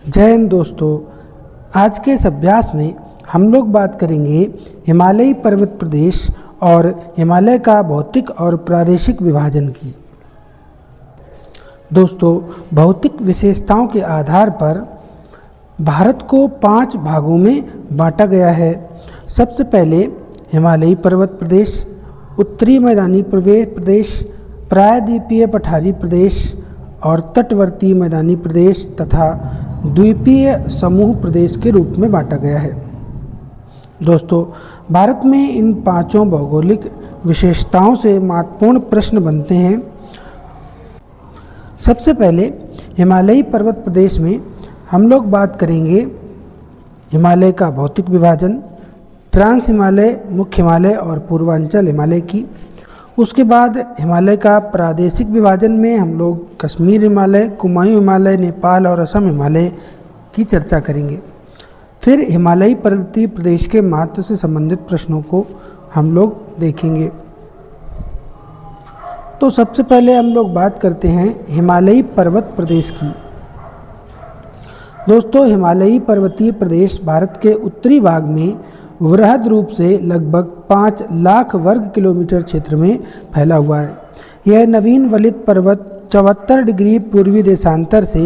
जय हिंद दोस्तों। आज के इस अभ्यास में हम लोग बात करेंगे हिमालयी पर्वत प्रदेश और हिमालय का भौतिक और प्रादेशिक विभाजन की। दोस्तों, भौतिक विशेषताओं के आधार पर भारत को 5 भागों में बांटा गया है। सबसे पहले हिमालयी पर्वत प्रदेश, उत्तरी मैदानी प्रदेश, प्रायद्वीपीय पठारी प्रदेश और तटवर्ती मैदानी प्रदेश तथा द्वीपीय समूह प्रदेश के रूप में बांटा गया है। दोस्तों, भारत में इन 5 भौगोलिक विशेषताओं से महत्वपूर्ण प्रश्न बनते हैं। सबसे पहले हिमालयी पर्वत प्रदेश में हम लोग बात करेंगे हिमालय का भौतिक विभाजन, ट्रांस हिमालय, मुख्य हिमालय और पूर्वांचल हिमालय की। उसके बाद हिमालय का प्रादेशिक विभाजन में हम लोग कश्मीर हिमालय, कुमायूं हिमालय, नेपाल और असम हिमालय की चर्चा करेंगे। फिर हिमालयी पर्वतीय प्रदेश के महत्व से संबंधित प्रश्नों को हम लोग देखेंगे। तो सबसे पहले हम लोग बात करते हैं हिमालयी पर्वत प्रदेश की। दोस्तों, हिमालयी पर्वतीय प्रदेश भारत के उत्तरी भाग में वृहद रूप से लगभग 5 लाख वर्ग किलोमीटर क्षेत्र में फैला हुआ है। यह नवीन वलित पर्वत 74 डिग्री पूर्वी देशांतर से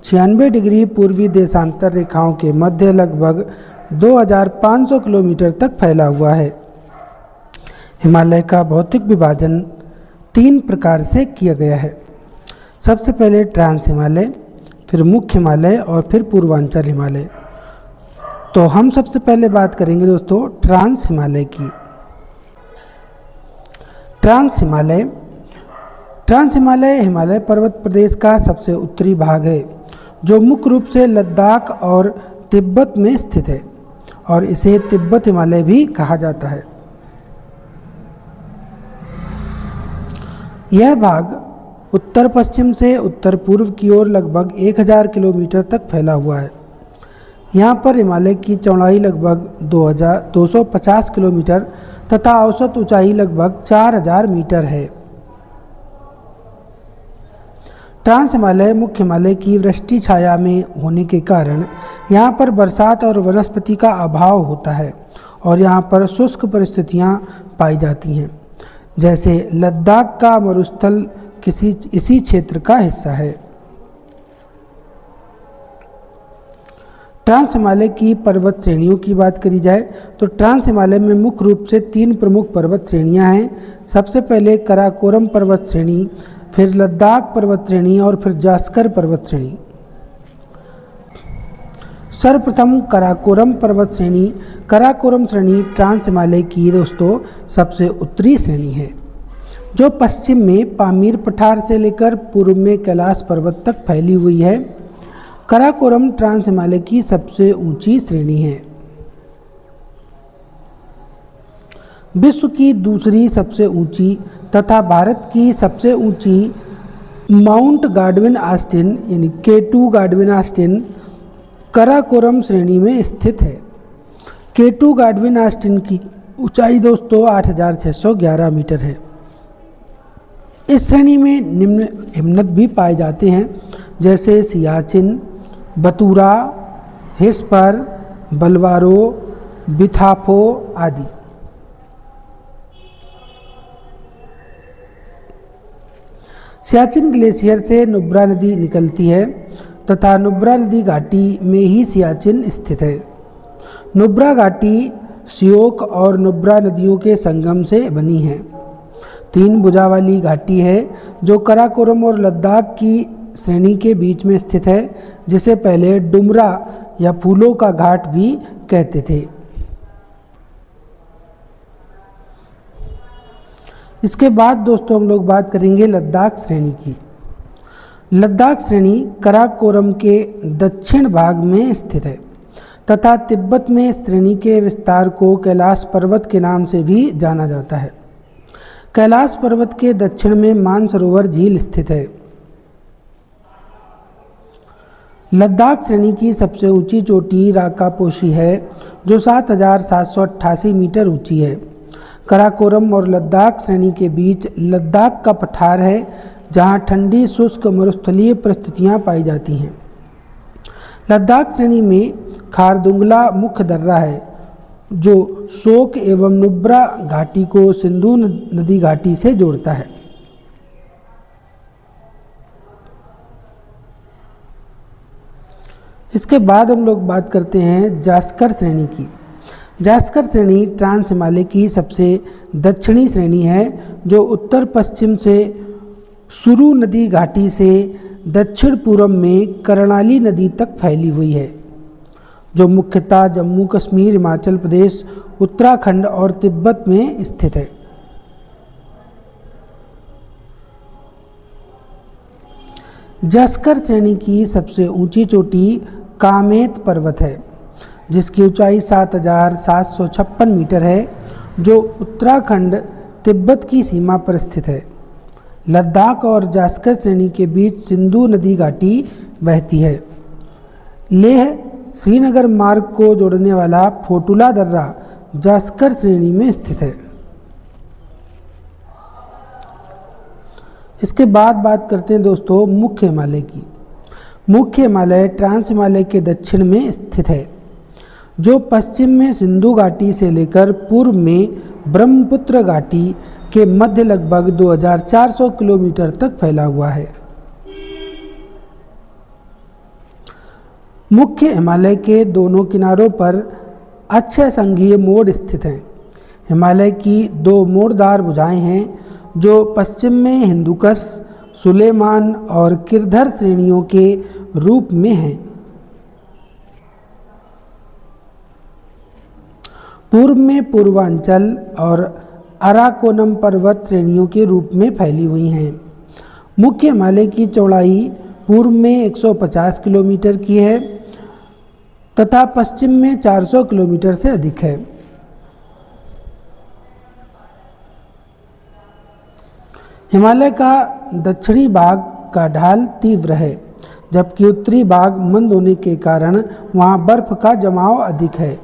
96 डिग्री पूर्वी देशांतर रेखाओं के मध्य लगभग 2500 किलोमीटर तक फैला हुआ है। हिमालय का भौतिक विभाजन 3 प्रकार से किया गया है। सबसे पहले ट्रांस हिमालय, फिर मुख्य हिमालय और फिर पूर्वांचल हिमालय। तो हम सबसे पहले बात करेंगे दोस्तों ट्रांस हिमालय की। ट्रांस हिमालय हिमालय पर्वत प्रदेश का सबसे उत्तरी भाग है, जो मुख्य रूप से लद्दाख और तिब्बत में स्थित है और इसे तिब्बत हिमालय भी कहा जाता है। यह भाग उत्तर पश्चिम से उत्तर पूर्व की ओर लगभग 1000 किलोमीटर तक फैला हुआ है। यहाँ पर हिमालय की चौड़ाई लगभग 2250 किलोमीटर तथा औसत ऊंचाई लगभग 4000 मीटर है। ट्रांस हिमालय मुख्य हिमालय की वृष्टि छाया में होने के कारण यहाँ पर बरसात और वनस्पति का अभाव होता है और यहाँ पर शुष्क परिस्थितियाँ पाई जाती हैं। जैसे लद्दाख का मरुस्थल इसी क्षेत्र का हिस्सा है। ट्रांस हिमालय की पर्वत श्रेणियों की बात करी जाए तो ट्रांस हिमालय में मुख्य रूप से 3 प्रमुख पर्वत श्रेणियां हैं। सबसे पहले कराकोरम पर्वत श्रेणी, फिर लद्दाख पर्वत श्रेणी और फिर जास्कर पर्वत श्रेणी। सर्वप्रथम कराकोरम पर्वत श्रेणी। कराकोरम श्रेणी ट्रांस हिमालय की दोस्तों सबसे उत्तरी श्रेणी है, जो पश्चिम में पामीर पठार से लेकर पूर्व में कैलाश पर्वत तक फैली हुई है। कराकोरम ट्रांस हिमालय की सबसे ऊंची श्रेणी है। विश्व की दूसरी सबसे ऊंची तथा भारत की सबसे ऊंची माउंट गाडविन ऑस्टिन यानी K2 गाडविन ऑस्टिन कराकोरम श्रेणी में स्थित है। K2 गाडविन ऑस्टिन की ऊंचाई दोस्तों 8611 मीटर है। इस श्रेणी में निम्न हिमनद भी पाए जाते हैं, जैसे सियाचिन, बतूरा, हिस्पर, बलवारो, बिथाफो आदि। सियाचिन ग्लेशियर से नुब्रा नदी निकलती है तथा नुब्रा नदी घाटी में ही सियाचिन स्थित है। नुब्रा घाटी श्योक और नुब्रा नदियों के संगम से बनी है। 3 भुजा वाली घाटी है जो कराकोरम और लद्दाख की श्रेणी के बीच में स्थित है, जिसे पहले डुमरा या फूलों का घाट भी कहते थे। इसके बाद दोस्तों हम लोग बात करेंगे लद्दाख श्रेणी की। लद्दाख श्रेणी कराकोरम के दक्षिण भाग में स्थित है तथा तिब्बत में श्रेणी के विस्तार को कैलाश पर्वत के नाम से भी जाना जाता है। कैलाश पर्वत के दक्षिण में मानसरोवर झील स्थित है। लद्दाख श्रेणी की सबसे ऊंची चोटी राकापोशी है, जो 7788 मीटर ऊंची है। कराकोरम और लद्दाख श्रेणी के बीच लद्दाख का पठार है, जहां ठंडी शुष्क मरुस्थलीय परिस्थितियां पाई जाती हैं। लद्दाख श्रेणी में खारदुंगला मुख्य दर्रा है जो शोक एवं नुब्रा घाटी को सिंधु नदी घाटी से जोड़ता है। इसके बाद हम लोग बात करते हैं जास्कर श्रेणी की। जास्कर श्रेणी ट्रांस हिमालय की सबसे दक्षिणी श्रेणी है जो उत्तर पश्चिम से सुरु नदी घाटी से दक्षिण पूर्व में कर्णाली नदी तक फैली हुई है, जो मुख्यतः जम्मू कश्मीर, हिमाचल प्रदेश, उत्तराखंड और तिब्बत में स्थित है। जास्कर श्रेणी की सबसे ऊंची चोटी कामेत पर्वत है जिसकी ऊंचाई 7,756 मीटर है, जो उत्तराखंड तिब्बत की सीमा पर स्थित है। लद्दाख और जास्कर श्रेणी के बीच सिंधु नदी घाटी बहती है। लेह श्रीनगर मार्ग को जोड़ने वाला फोटुला दर्रा जास्कर श्रेणी में स्थित है। इसके बाद बात करते हैं दोस्तों मुख्य हिमालय की। मुख्य हिमालय ट्रांस हिमालय के दक्षिण में स्थित है जो पश्चिम में सिंधु घाटी से लेकर पूर्व में ब्रह्मपुत्र घाटी के मध्य लगभग 2400 किलोमीटर तक फैला हुआ है। मुख्य हिमालय के दोनों किनारों पर अक्षय संघीय मोड़ स्थित हैं। हिमालय की दो मोड़दार भुजाएं हैं जो पश्चिम में हिंदुकश, सुलेमान और किरधर श्रेणियों के रूप में हैं। पूर्व में पूर्वांचल और अराकोनम पर्वत श्रेणियों के रूप में फैली हुई हैं। मुख्य हिमालय की चौड़ाई पूर्व में 150 किलोमीटर की है तथा पश्चिम में 400 किलोमीटर से अधिक है। हिमालय का दक्षिणी भाग का ढाल तीव्र है जबकि उत्तरी भाग मंद होने के कारण वहां बर्फ का जमाव अधिक है।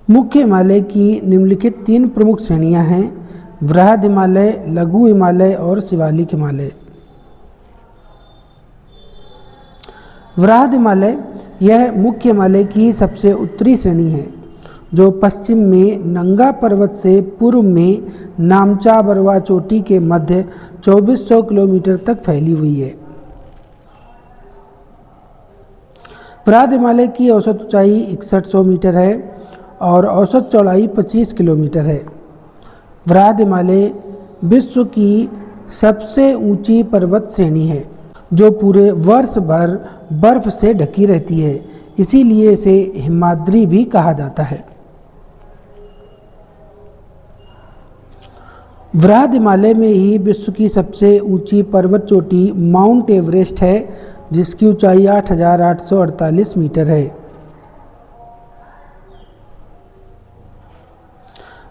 मुख्य हिमालय की निम्नलिखित 3 प्रमुख श्रेणियां हैं: वृहद हिमालय, लघु हिमालय और शिवालिक हिमालय। वृहद हिमालय यह मुख्य हिमालय की सबसे उत्तरी श्रेणी है जो पश्चिम में नंगा पर्वत से पूर्व में नामचा बरवा चोटी के मध्य 2400 किलोमीटर तक फैली हुई है। वृहद हिमालय की औसत ऊंचाई 6100 मीटर है और औसत चौड़ाई 25 किलोमीटर है। वृहद हिमालय विश्व की सबसे ऊंची पर्वत श्रेणी है जो पूरे वर्ष भर बर्फ से ढकी रहती है, इसीलिए इसे हिमाद्री भी कहा जाता है। वृहद हिमालय में ही विश्व की सबसे ऊंची पर्वत चोटी माउंट एवरेस्ट है जिसकी ऊंचाई 8,848 मीटर है।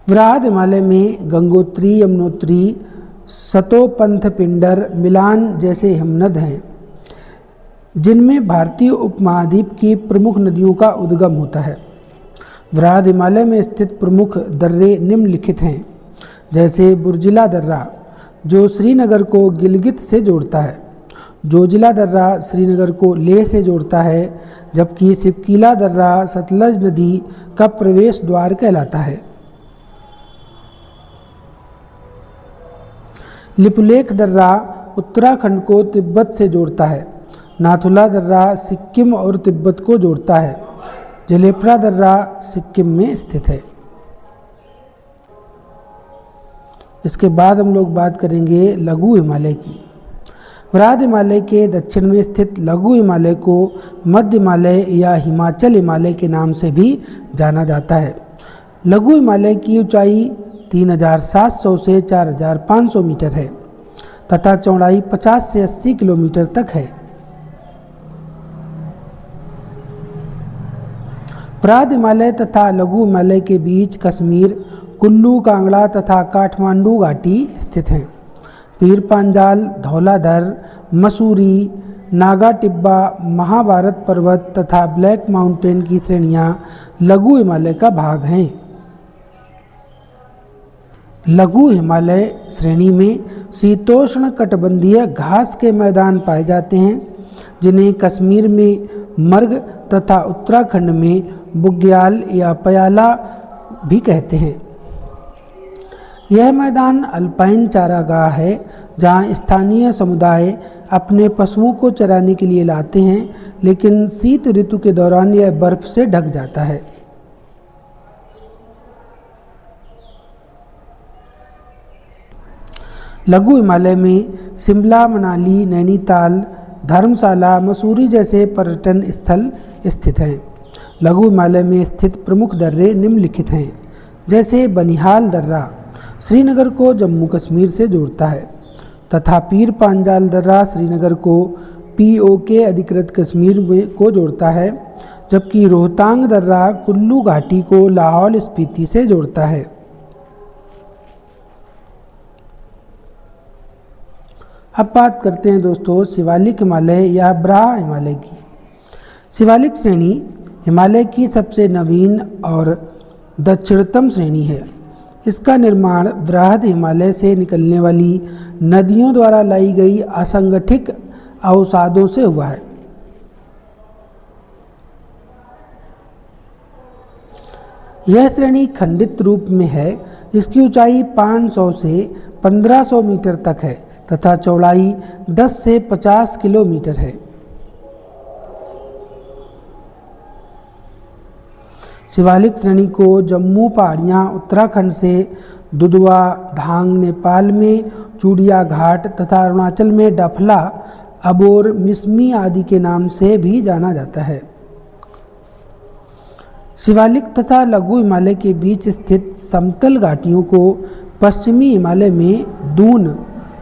वृहद हिमालय में गंगोत्री, यमुनोत्री, सतोपंथ, पिंडर, मिलान जैसे हिमनद हैं जिनमें भारतीय उपमहाद्वीप की प्रमुख नदियों का उद्गम होता है। वृहद हिमालय में स्थित प्रमुख दर्रे निम्नलिखित हैं, जैसे बुर्जिला दर्रा जो श्रीनगर को गिलगित से जोड़ता है, जोजिला दर्रा श्रीनगर को लेह से जोड़ता है, जबकि सिपकीला दर्रा सतलज नदी का प्रवेश द्वार कहलाता है। लिपुलेख दर्रा उत्तराखंड को तिब्बत से जोड़ता है। नाथुला दर्रा सिक्किम और तिब्बत को जोड़ता है। जलेपरा दर्रा सिक्किम में स्थित है। इसके बाद हम लोग बात करेंगे लघु हिमालय की। वृहद हिमालय के दक्षिण में स्थित लघु हिमालय को मध्य हिमालय या हिमाचल हिमालय के नाम से भी जाना जाता है। लघु हिमालय की ऊंचाई 3,700 से 4,500 मीटर है तथा चौड़ाई 50 से 80 किलोमीटर तक है। वृहद हिमालय तथा लघु हिमालय के बीच कश्मीर, कुल्लू, कांगड़ा तथा काठमांडू घाटी स्थित हैं। पीर पांजाल, धौलाधर, मसूरी, नागा टिब्बा, महाभारत पर्वत तथा ब्लैक माउंटेन की श्रेणियां लघु हिमालय का भाग हैं। लघु हिमालय श्रेणी में शीतोष्ण कटिबंधीय घास के मैदान पाए जाते हैं, जिन्हें कश्मीर में मर्ग तथा उत्तराखंड में बुग्याल या पयाला भी कहते हैं। यह मैदान अल्पाइन चारागाह है, जहां स्थानीय समुदाय अपने पशुओं को चराने के लिए लाते हैं, लेकिन शीत ऋतु के दौरान यह बर्फ से ढक जाता है। लघु हिमालय में शिमला, मनाली, नैनीताल, धर्मशाला, मसूरी जैसे पर्यटन स्थल स्थित हैं। लघु हिमालय में स्थित प्रमुख दर्रे निम्नलिखित हैं, जैसे बनिहाल दर्रा श्रीनगर को जम्मू कश्मीर से जोड़ता है, तथा पीर पांजाल दर्रा श्रीनगर को POK अधिकृत कश्मीर को जोड़ता है, जबकि रोहतांग दर्रा कुल्लू घाटी को लाहौल स्पीति से जोड़ता है। अब बात करते हैं दोस्तों शिवालिक हिमालय या ब्राह हिमालय की। शिवालिक श्रेणी हिमालय की सबसे नवीन और दक्षिणतम श्रेणी है। इसका निर्माण बृहद हिमालय से निकलने वाली नदियों द्वारा लाई गई असंगठित अवसादों से हुआ है। यह श्रेणी खंडित रूप में है। इसकी ऊंचाई 500 से 1500 मीटर तक है तथा चौड़ाई 10 से 50 किलोमीटर है। शिवालिक श्रेणी को जम्मू पहाड़ियाँ उत्तराखंड से, दुधवा धांग नेपाल में, चूड़िया घाट तथा अरुणाचल में डफला, अबोर, मिसमी आदि के नाम से भी जाना जाता है। शिवालिक तथा लघु हिमालय के बीच स्थित समतल घाटियों को पश्चिमी हिमालय में दून,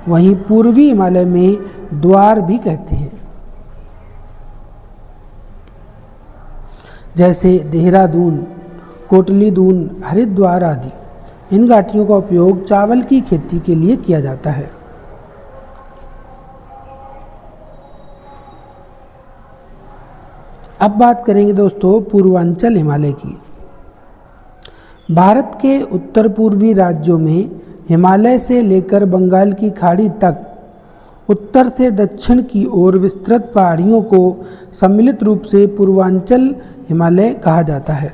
वहीं पूर्वी हिमालय में द्वार भी कहते हैं। जैसे देहरादून, कोटली दून, हरिद्वार आदि। इन घाटियों का उपयोग चावल की खेती के लिए किया जाता है। अब बात करेंगे दोस्तों पूर्वांचल हिमालय की। भारत के उत्तर पूर्वी राज्यों में हिमालय से लेकर बंगाल की खाड़ी तक उत्तर से दक्षिण की ओर विस्तृत पहाड़ियों को सम्मिलित रूप से पूर्वांचल हिमालय कहा जाता है।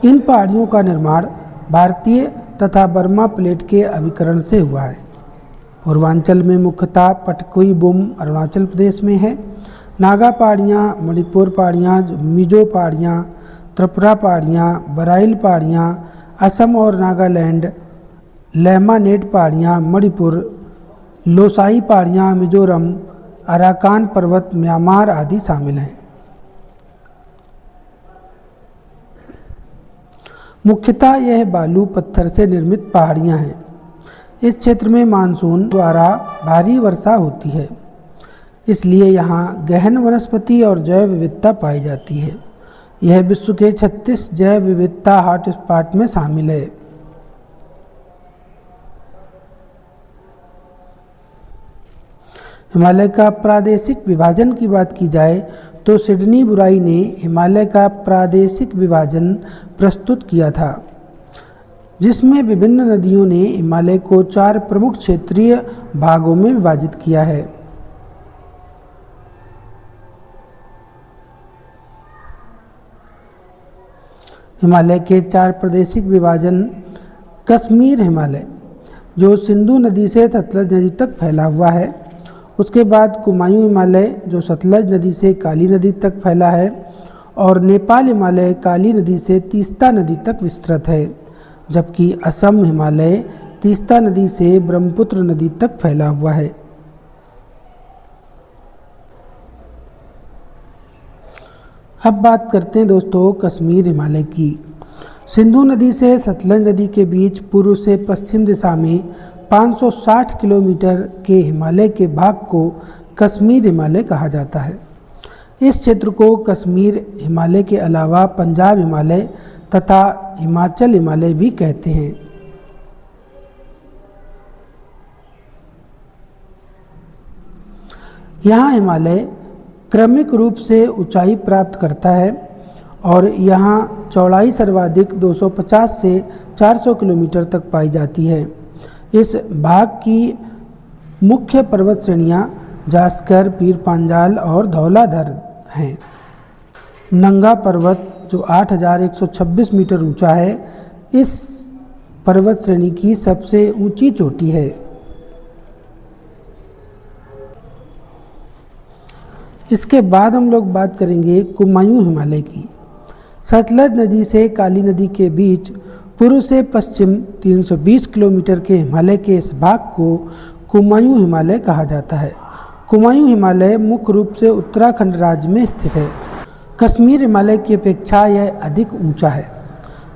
इन पहाड़ियों का निर्माण भारतीय तथा बर्मा प्लेट के अभिकरण से हुआ है। पूर्वांचल में मुख्यतः पटकुई-बुम अरुणाचल प्रदेश में है, नागा पहाड़ियाँ, मणिपुर पहाड़ियाँ, मिजो पहाड़ियाँ, त्रिपुरा पहाड़ियाँ, बराइल पहाड़ियाँ असम और नागालैंड, लेमानेट पहाड़ियाँ मणिपुर, लोसाई पहाड़ियाँ मिजोरम, अराकान पर्वत म्यांमार आदि शामिल हैं। मुख्यतः यह बालू पत्थर से निर्मित पहाड़ियाँ हैं। इस क्षेत्र में मानसून द्वारा भारी वर्षा होती है, इसलिए यहाँ गहन वनस्पति और जैव विविधता पाई जाती है। यह विश्व के 36 जैव विविधता हॉटस्पॉट में शामिल है। हिमालय का प्रादेशिक विभाजन की बात की जाए तो सिडनी बुराई ने हिमालय का प्रादेशिक विभाजन प्रस्तुत किया था, जिसमें विभिन्न नदियों ने हिमालय को 4 प्रमुख क्षेत्रीय भागों में विभाजित किया है। हिमालय के 4 प्रादेशिक विभाजन: कश्मीर हिमालय, जो सिंधु नदी से सतलज नदी तक फैला हुआ है। उसके बाद कुमायूं हिमालय, जो सतलज नदी से काली नदी तक फैला है, और नेपाल हिमालय काली नदी से तीस्ता नदी तक विस्तृत है, जबकि असम हिमालय तीस्ता नदी से ब्रह्मपुत्र नदी तक फैला हुआ है। अब बात करते हैं दोस्तों कश्मीर हिमालय की। सिंधु नदी से सतलज नदी के बीच पूर्व से पश्चिम दिशा में 560 किलोमीटर के हिमालय के भाग को कश्मीर हिमालय कहा जाता है। इस क्षेत्र को कश्मीर हिमालय के अलावा पंजाब हिमालय तथा हिमाचल हिमालय भी कहते हैं। यहाँ हिमालय क्रमिक रूप से ऊंचाई प्राप्त करता है और यहाँ चौड़ाई सर्वाधिक 250 से 400 किलोमीटर तक पाई जाती है। इस भाग की मुख्य पर्वत श्रेणियाँ जास्कर, पीर पांजाल और धौलाधर हैं। नंगा पर्वत जो 8126 मीटर ऊंचा है, इस पर्वत श्रेणी की सबसे ऊंची चोटी है। इसके बाद हम लोग बात करेंगे कुमायूं हिमालय की। सतलज नदी से काली नदी के बीच पूर्व से पश्चिम 320 किलोमीटर के हिमालय के इस भाग को कुमायूं हिमालय कहा जाता है। कुमायूं हिमालय मुख्य रूप से उत्तराखंड राज्य में स्थित है। कश्मीर हिमालय की अपेक्षा यह अधिक ऊंचा है।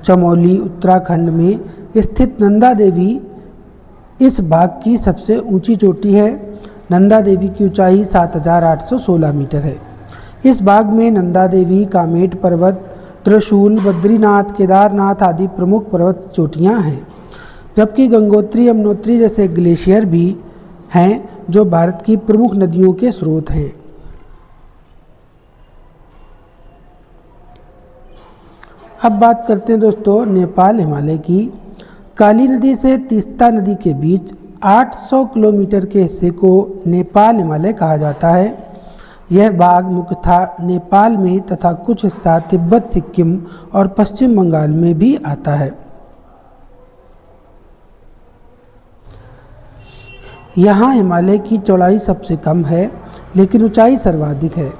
चमोली उत्तराखंड में स्थित नंदा देवी इस भाग की सबसे ऊंची चोटी है। नंदा देवी की ऊंचाई 7816 मीटर है। इस भाग में नंदा देवी, कामेट पर्वत, त्रिशूल, बद्रीनाथ, केदारनाथ आदि प्रमुख पर्वत चोटियाँ हैं, जबकि गंगोत्री, यमुनोत्री जैसे ग्लेशियर भी हैं जो भारत की प्रमुख नदियों के स्रोत हैं। अब बात करते हैं दोस्तों नेपाल हिमालय की। काली नदी से तीस्ता नदी के बीच 800 किलोमीटर के हिस्से को नेपाल हिमालय कहा जाता है। यह भाग मुख्यतः नेपाल में तथा कुछ हिस्सा तिब्बत, सिक्किम और पश्चिम बंगाल में भी आता है। यहाँ हिमालय की चौड़ाई सबसे कम है, लेकिन ऊंचाई सर्वाधिक है।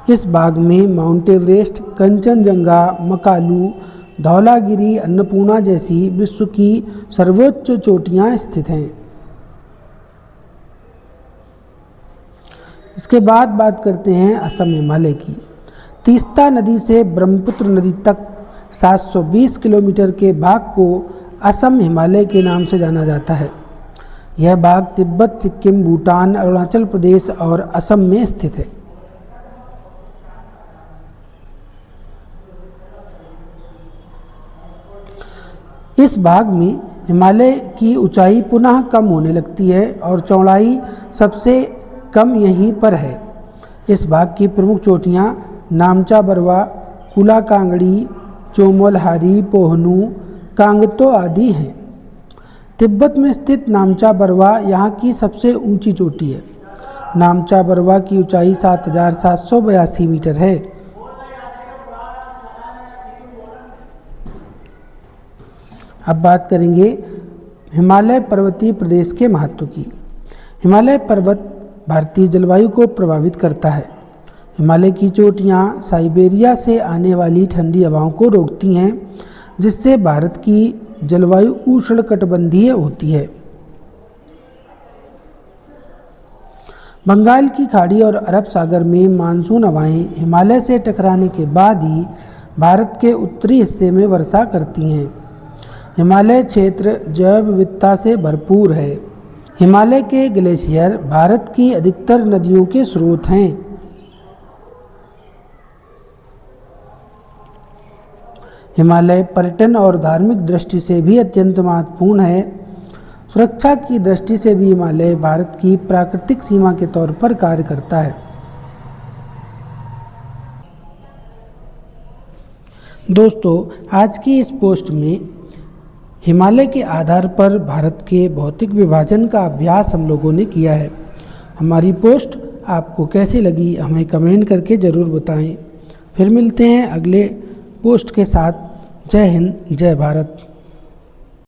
इस भाग में माउंट एवरेस्ट, कंचनजंगा, मकालू, धौलागिरी, अन्नपूर्णा जैसी विश्व की सर्वोच्च चोटियाँ स्थित हैं। इसके बाद बात करते हैं असम हिमालय की। तीस्ता नदी से ब्रह्मपुत्र नदी तक 720 किलोमीटर के भाग को असम हिमालय के नाम से जाना जाता है। यह भाग तिब्बत, सिक्किम, भूटान, अरुणाचल प्रदेश और असम में स्थित है। इस भाग में हिमालय की ऊंचाई पुनः कम होने लगती है और चौड़ाई सबसे कम यहीं पर है। इस भाग की प्रमुख चोटियाँ नामचा बरवा, कुला कांगड़ी, चोमोलहारी, पोहनू, कांगतो आदि हैं। तिब्बत में स्थित नामचा बरवा यहाँ की सबसे ऊंची चोटी है। नामचा बरवा की ऊंचाई 7782 मीटर है। अब बात करेंगे हिमालय पर्वतीय प्रदेश के महत्व की। हिमालय पर्वत भारतीय जलवायु को प्रभावित करता है। हिमालय की चोटियाँ साइबेरिया से आने वाली ठंडी हवाओं को रोकती हैं, जिससे भारत की जलवायु उष्णकटिबंधीय होती है। बंगाल की खाड़ी और अरब सागर में मानसून हवाएं हिमालय से टकराने के बाद ही भारत के उत्तरी हिस्से में वर्षा करती हैं। हिमालय क्षेत्र जैव विविधता से भरपूर है। हिमालय के ग्लेशियर भारत की अधिकतर नदियों के स्रोत हैं। हिमालय पर्यटन और धार्मिक दृष्टि से भी अत्यंत महत्वपूर्ण है। सुरक्षा की दृष्टि से भी हिमालय भारत की प्राकृतिक सीमा के तौर पर कार्य करता है। दोस्तों, आज की इस पोस्ट में हिमालय के आधार पर भारत के भौतिक विभाजन का अभ्यास हम लोगों ने किया है। हमारी पोस्ट आपको कैसी लगी हमें कमेंट करके ज़रूर बताएं। फिर मिलते हैं अगले पोस्ट के साथ। जय हिंद, जय भारत।